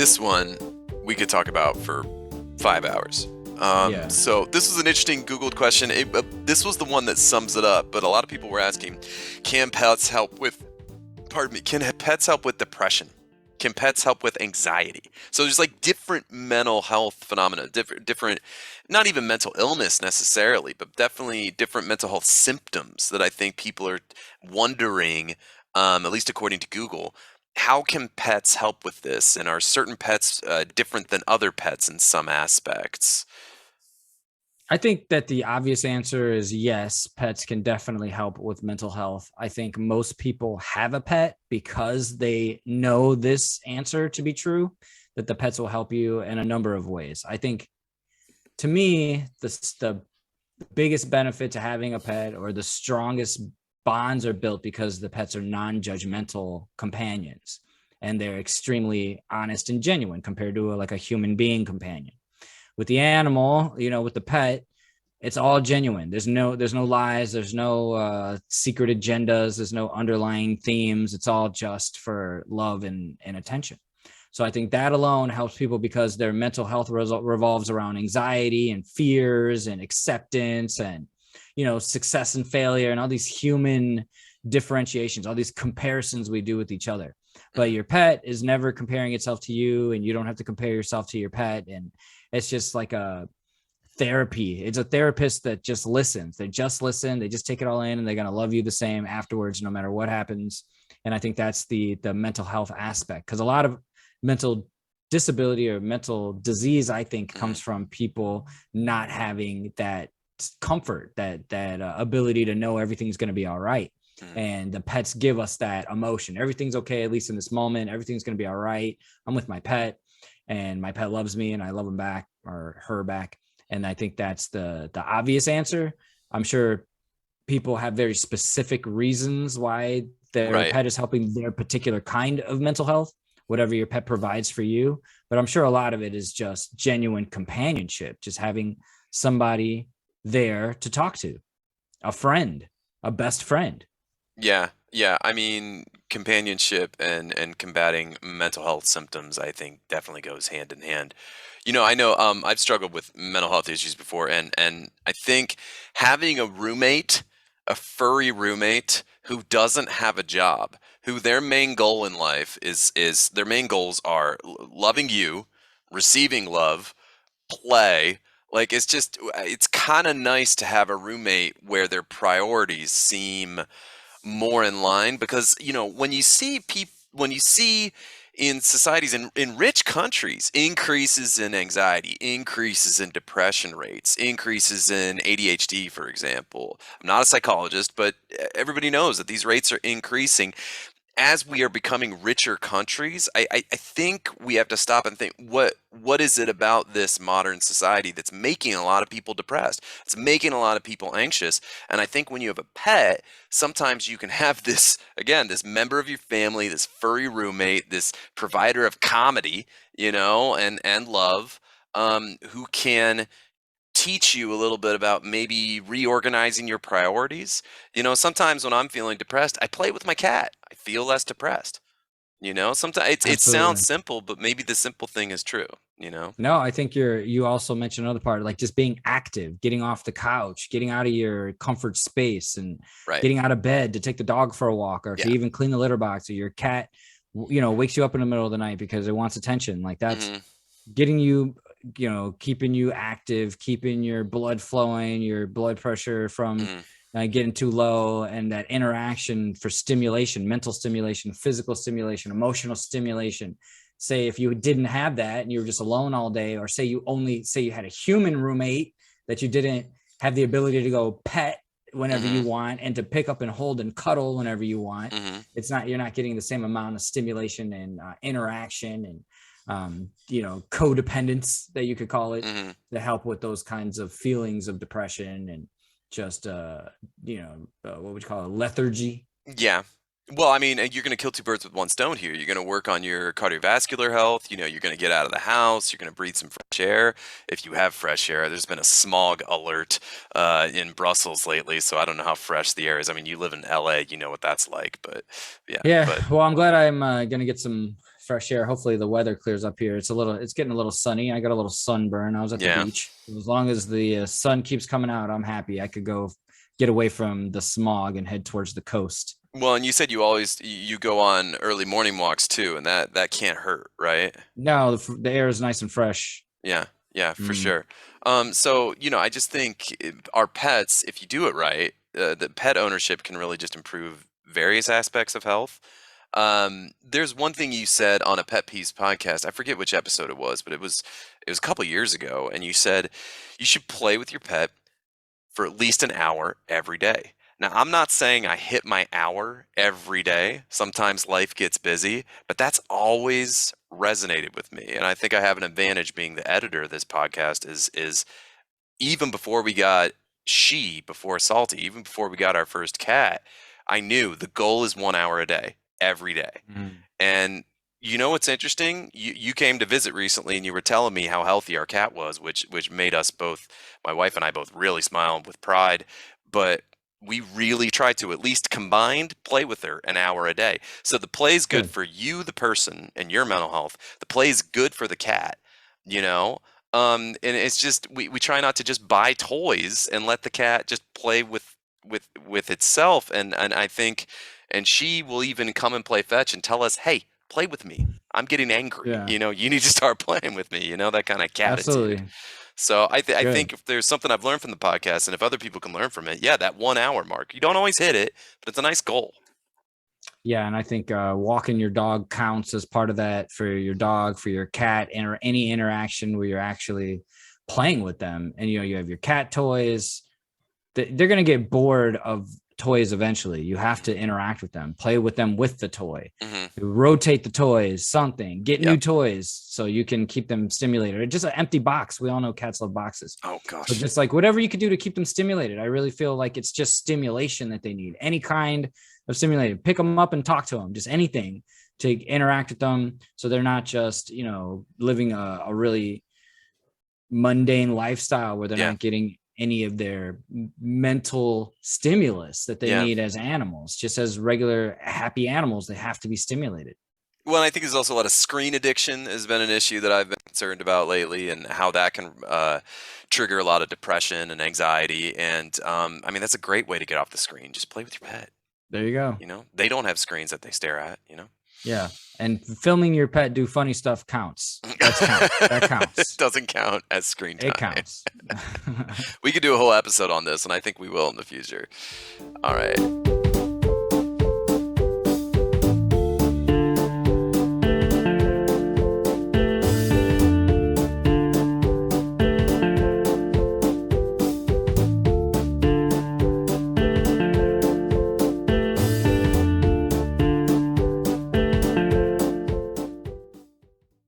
This one we could talk about for 5 hours. Yeah. So this was an interesting Googled question. This was the one that sums it up, but a lot of people were asking, can pets help with, can pets help with depression? Can pets help with anxiety? So there's like different mental health phenomena, different, not even mental illness necessarily, but definitely different mental health symptoms that I think people are wondering, at least according to Google, how can pets help with this? And are certain pets different than other pets in some aspects? I think that the obvious answer is yes, pets can definitely help with mental health. I think most people have a pet because they know this answer to be true, that the pets will help you in a number of ways. I think to me, the biggest benefit to having a pet, or the strongest bonds, are built because the pets are non-judgmental companions and they're extremely honest and genuine compared to like a human being companion. With the animal, with the pet, it's all genuine. There's no lies. There's no secret agendas. There's no underlying themes. It's all just for love and attention. So I think that alone helps people because their mental health revolves around anxiety and fears and acceptance and, success and failure and all these human differentiations, all these comparisons we do with each other. But your pet is never comparing itself to you, and you don't have to compare yourself to your pet. And it's just like a therapy. It's a therapist that just listens. They just listen. They just take it all in, and they're going to love you the same afterwards, no matter what happens. And I think that's the mental health aspect, because a lot of mental disability or mental disease, I think, comes from people not having that comfort, that ability to know everything's going to be all right. And the pets give us that emotion. Everything's okay, at least in this moment. Everything's going to be all right. I'm with my pet, and my pet loves me, and I love him back, or her back. And I think that's the obvious answer. I'm sure people have very specific reasons why their pet is helping their particular kind of mental health, whatever your pet provides for you. But I'm sure a lot of it is just genuine companionship, just having somebody there to talk to, a friend, a best friend. Yeah. I mean, companionship and combating mental health symptoms, I think, definitely goes hand in hand. I know I've struggled with mental health issues before, and I think having a roommate, a furry roommate who doesn't have a job, who their main goal in life is their main goals are loving you, receiving love, play. Like, it's kind of nice to have a roommate where their priorities seem more in line, because when you see in societies, in rich countries, increases in anxiety, increases in depression rates, increases in ADHD, for example. I'm not a psychologist, but everybody knows that these rates are increasing. As we are becoming richer countries, I think we have to stop and think, what is it about this modern society that's making a lot of people depressed? It's making a lot of people anxious. And I think when you have a pet, sometimes you can have this member of your family, this furry roommate, this provider of comedy, and love, who can teach you a little bit about maybe reorganizing your priorities. Sometimes when I'm feeling depressed, I play with my cat. I feel less depressed. Sometimes it sounds simple, but maybe the simple thing is true. No, I think you also mentioned another part, like just being active, getting off the couch, getting out of your comfort space, and getting out of bed to take the dog for a walk, or to even clean the litter box, or your cat, wakes you up in the middle of the night because it wants attention. Like, that's getting you, keeping you active, keeping your blood flowing, your blood pressure from getting too low, and that interaction for stimulation, mental stimulation, physical stimulation, emotional stimulation. Say if you didn't have that and you were just alone all day, or say you had a human roommate that you didn't have the ability to go pet whenever you want, and to pick up and hold and cuddle whenever you want, you're not getting the same amount of stimulation and interaction and codependence, that you could call it, to help with those kinds of feelings of depression and just what would you call it, lethargy. Well, I mean, you're going to kill two birds with one stone here. You're going to work on your cardiovascular health. You're going to get out of the house. You're going to breathe some fresh air. If you have fresh air, there's been a smog alert in Brussels lately, so I don't know how fresh the air is. I mean, you live in LA, you know what that's like, but yeah, Yeah, but well, I'm glad I'm gonna get some fresh air. Hopefully, the weather clears up here. It's getting a little sunny. I got a little sunburn. I was at the yeah. beach. As long as the sun keeps coming out, I'm happy. I could go get away from the smog and head towards the coast. Well, and you said you go on early morning walks too, and that can't hurt, right? No, the air is nice and fresh. Yeah, yeah, for Mm, sure. So, I just think our pets, if you do it right, the pet ownership can really just improve various aspects of health. There's one thing you said on a Pet Peeves podcast. I forget which episode it was, but it was a couple years ago, and you said you should play with your pet for at least an hour every day. Now, I'm not saying I hit my hour every day. Sometimes life gets busy, but that's always resonated with me. And I think I have an advantage being the editor of this podcast is even before we got before Salty, even before we got our first cat, I knew the goal is 1 hour a day, every day. mm, And you know what's interesting? You came to visit recently and you were telling me how healthy our cat was, which made us both, my wife and I both really smile with pride. But we really try to at least combined play with her an hour a day. So the play is good good. for you, the person, and your mental health. The play is good for the cat, you know? And it's just we try not to just buy toys and let the cat just play with itself. And I think and she will even come and play fetch and tell us, hey, play with me. I'm getting angry. Yeah, You need to start playing with me, that kind of catitude. absolutely. So I Good. think if there's something I've learned from the podcast and if other people can learn from it, yeah, that 1 hour mark. You don't always hit it, but it's a nice goal. Yeah, and I think walking your dog counts as part of that for your dog, for your cat, and any interaction where you're actually playing with them. And you have your cat toys. They're going to get bored of toys eventually. You have to interact with them, play with them with the toy, Hmm. rotate the toys, something, get new Yep. toys so you can keep them stimulated. Or just an empty box. We all know cats love boxes. Oh So gosh. just like whatever you could do to keep them stimulated. I really feel like it's just stimulation that they need. Any kind of stimulated. Pick them up and talk to them. Just anything to interact with them so they're not just, living a really mundane lifestyle where they're Yeah. not getting any of their mental stimulus that they Yeah. need as animals. Just as regular happy animals, they have to be stimulated. Well, I think there's also a lot of screen addiction has been an issue that I've been concerned about lately, and how that can trigger a lot of depression and anxiety. And I mean, that's a great way to get off the screen. Just play with your pet. There you go. They don't have screens that they stare at. Yeah. And filming your pet do funny stuff counts. That It counts. doesn't count as screen It time. counts. We could do a whole episode on this, and I think we will in the future. All right.